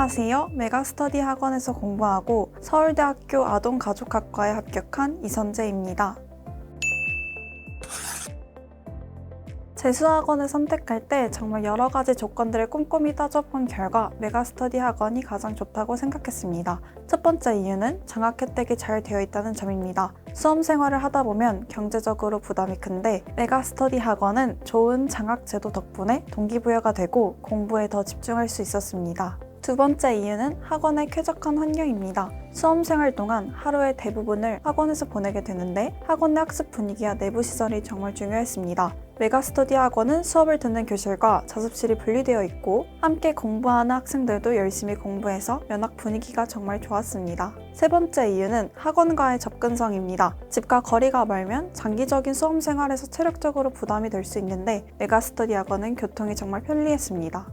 안녕하세요. 메가스터디 학원에서 공부하고 서울대학교 아동가족학과에 합격한 이선재입니다. 재수학원을 선택할 때 정말 여러 가지 조건들을 꼼꼼히 따져본 결과 메가스터디 학원이 가장 좋다고 생각했습니다. 첫 번째 이유는 장학 혜택이 잘 되어 있다는 점입니다. 수험 생활을 하다 보면 경제적으로 부담이 큰데 메가스터디 학원은 좋은 장학 제도 덕분에 동기부여가 되고 공부에 더 집중할 수 있었습니다. 두 번째 이유는 학원의 쾌적한 환경입니다. 수험 생활 동안 하루의 대부분을 학원에서 보내게 되는데 학원 내 학습 분위기와 내부 시설이 정말 중요했습니다. 메가스터디 학원은 수업을 듣는 교실과 자습실이 분리되어 있고 함께 공부하는 학생들도 열심히 공부해서 면학 분위기가 정말 좋았습니다. 세 번째 이유는 학원과의 접근성입니다. 집과 거리가 멀면 장기적인 수험 생활에서 체력적으로 부담이 될 수 있는데 메가스터디 학원은 교통이 정말 편리했습니다.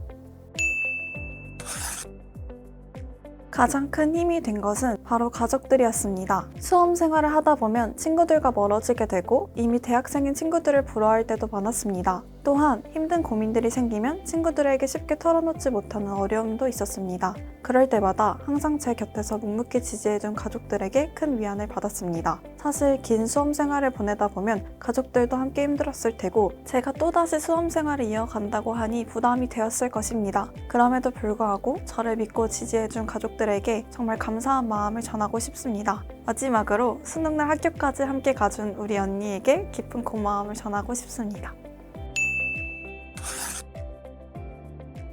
가장 큰 힘이 된 것은 바로 가족들이었습니다. 수험 생활을 하다 보면 친구들과 멀어지게 되고 이미 대학생인 친구들을 부러워할 때도 많았습니다. 또한 힘든 고민들이 생기면 친구들에게 쉽게 털어놓지 못하는 어려움도 있었습니다. 그럴 때마다 항상 제 곁에서 묵묵히 지지해준 가족들에게 큰 위안을 받았습니다. 사실 긴 수험 생활을 보내다 보면 가족들도 함께 힘들었을 테고 제가 또다시 수험 생활을 이어간다고 하니 부담이 되었을 것입니다. 그럼에도 불구하고 저를 믿고 지지해준 가족들에게 정말 감사한 마음을 전하고 싶습니다. 마지막으로 수능날 학교까지 함께 가준 우리 언니에게 깊은 고마움을 전하고 싶습니다.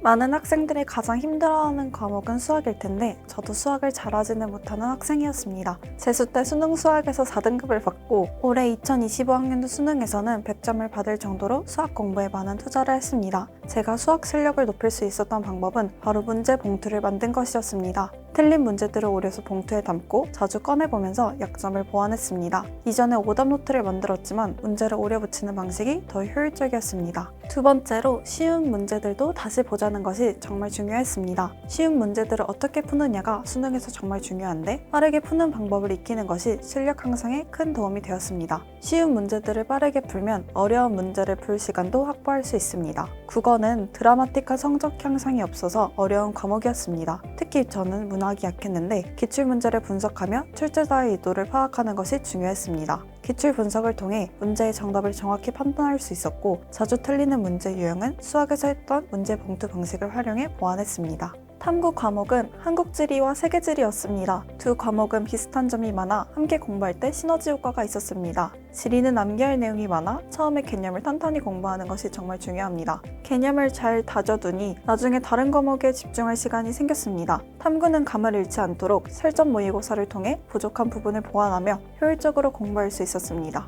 많은 학생들이 가장 힘들어하는 과목은 수학일 텐데 저도 수학을 잘하지는 못하는 학생이었습니다. 재수 때 수능 수학에서 4등급을 받고 올해 2025학년도 수능에서는 100점을 받을 정도로 수학 공부에 많은 투자를 했습니다. 제가 수학 실력을 높일 수 있었던 방법은 바로 문제 봉투를 만든 것이었습니다. 틀린 문제들을 오려서 봉투에 담고 자주 꺼내보면서 약점을 보완했습니다. 이전에 오답 노트를 만들었지만 문제를 오려 붙이는 방식이 더 효율적이었습니다. 두 번째로 쉬운 문제들도 다시 보자는 것이 정말 중요했습니다. 쉬운 문제들을 어떻게 푸느냐가 수능에서 정말 중요한데 빠르게 푸는 방법을 익히는 것이 실력 향상에 큰 도움이 되었습니다. 쉬운 문제들을 빠르게 풀면 어려운 문제를 풀 시간도 확보할 수 있습니다. 국어는 드라마틱한 성적 향상이 없어서 어려운 과목이었습니다. 특히 저는 문학이 약했는데 기출문제를 분석하며 출제자의 의도를 파악하는 것이 중요했습니다. 기출 분석을 통해 문제의 정답을 정확히 판단할 수 있었고 자주 틀리는 문제 유형은 수학에서 했던 문제 봉투 방식을 활용해 보완했습니다. 탐구 과목은 한국지리와 세계지리였습니다. 두 과목은 비슷한 점이 많아 함께 공부할 때 시너지 효과가 있었습니다. 지리는 암기할 내용이 많아 처음에 개념을 탄탄히 공부하는 것이 정말 중요합니다. 개념을 잘 다져두니 나중에 다른 과목에 집중할 시간이 생겼습니다. 탐구는 감을 잃지 않도록 실전 모의고사를 통해 부족한 부분을 보완하며 효율적으로 공부할 수 있었습니다.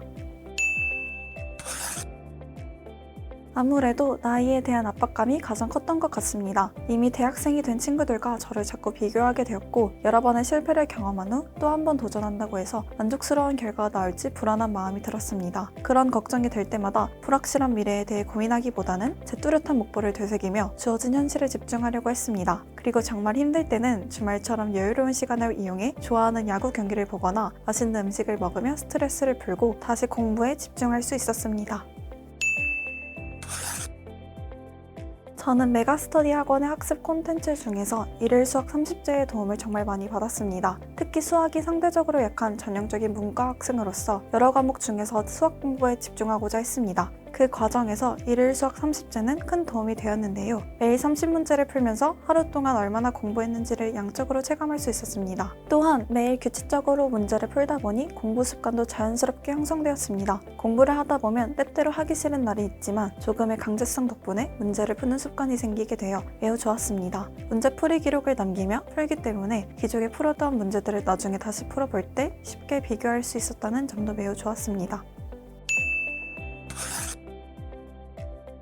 아무래도 나이에 대한 압박감이 가장 컸던 것 같습니다. 이미 대학생이 된 친구들과 저를 자꾸 비교하게 되었고 여러 번의 실패를 경험한 후 또 한 번 도전한다고 해서 만족스러운 결과가 나올지 불안한 마음이 들었습니다. 그런 걱정이 될 때마다 불확실한 미래에 대해 고민하기보다는 제 뚜렷한 목표를 되새기며 주어진 현실에 집중하려고 했습니다. 그리고 정말 힘들 때는 주말처럼 여유로운 시간을 이용해 좋아하는 야구 경기를 보거나 맛있는 음식을 먹으며 스트레스를 풀고 다시 공부에 집중할 수 있었습니다. 저는 메가스터디 학원의 학습 콘텐츠 중에서 일일 수학 30제의 도움을 정말 많이 받았습니다. 특히 수학이 상대적으로 약한 전형적인 문과 학생으로서 여러 과목 중에서 수학 공부에 집중하고자 했습니다. 그 과정에서 일일 수학 30제는 큰 도움이 되었는데요. 매일 30문제를 풀면서 하루 동안 얼마나 공부했는지를 양적으로 체감할 수 있었습니다. 또한 매일 규칙적으로 문제를 풀다 보니 공부 습관도 자연스럽게 형성되었습니다. 공부를 하다 보면 때때로 하기 싫은 날이 있지만 조금의 강제성 덕분에 문제를 푸는 습관이 생기게 되어 매우 좋았습니다. 문제 풀이 기록을 남기며 풀기 때문에 기존에 풀었던 문제들을 나중에 다시 풀어볼 때 쉽게 비교할 수 있었다는 점도 매우 좋았습니다.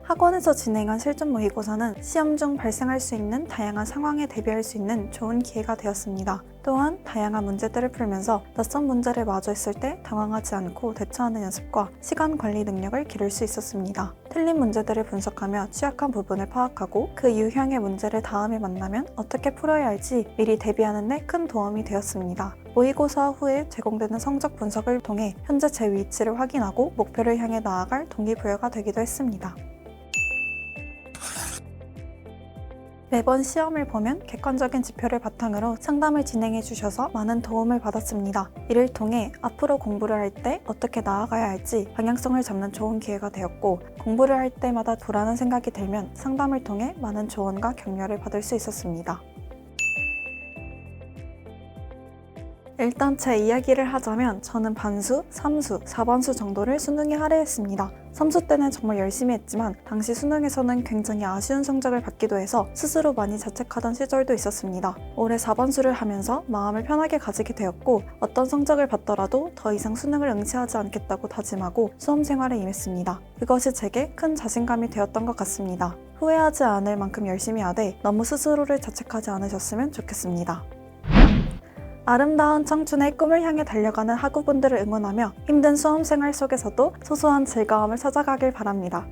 학원에서 진행한 실전 모의고사는 시험 중 발생할 수 있는 다양한 상황에 대비할 수 있는 좋은 기회가 되었습니다. 또한 다양한 문제들을 풀면서 낯선 문제를 마주했을 때 당황하지 않고 대처하는 연습과 시간 관리 능력을 기를 수 있었습니다. 틀린 문제들을 분석하며 취약한 부분을 파악하고 그 유형의 문제를 다음에 만나면 어떻게 풀어야 할지 미리 대비하는 데 큰 도움이 되었습니다. 모의고사 후에 제공되는 성적 분석을 통해 현재 제 위치를 확인하고 목표를 향해 나아갈 동기부여가 되기도 했습니다. 매번 시험을 보면 객관적인 지표를 바탕으로 상담을 진행해 주셔서 많은 도움을 받았습니다. 이를 통해 앞으로 공부를 할 때 어떻게 나아가야 할지 방향성을 잡는 좋은 기회가 되었고, 공부를 할 때마다 돌아오는 생각이 들면 상담을 통해 많은 조언과 격려를 받을 수 있었습니다. 일단 제 이야기를 하자면 저는 반수, 3수, 4반수 정도를 수능에 할애했습니다. 3수 때는 정말 열심히 했지만 당시 수능에서는 굉장히 아쉬운 성적을 받기도 해서 스스로 많이 자책하던 시절도 있었습니다. 올해 4반수를 하면서 마음을 편하게 가지게 되었고, 어떤 성적을 받더라도 더 이상 수능을 응시하지 않겠다고 다짐하고 수험 생활에 임했습니다. 그것이 제게 큰 자신감이 되었던 것 같습니다. 후회하지 않을 만큼 열심히 하되 너무 스스로를 자책하지 않으셨으면 좋겠습니다. 아름다운 청춘의 꿈을 향해 달려가는 학우분들을 응원하며 힘든 수험생활 속에서도 소소한 즐거움을 찾아가길 바랍니다.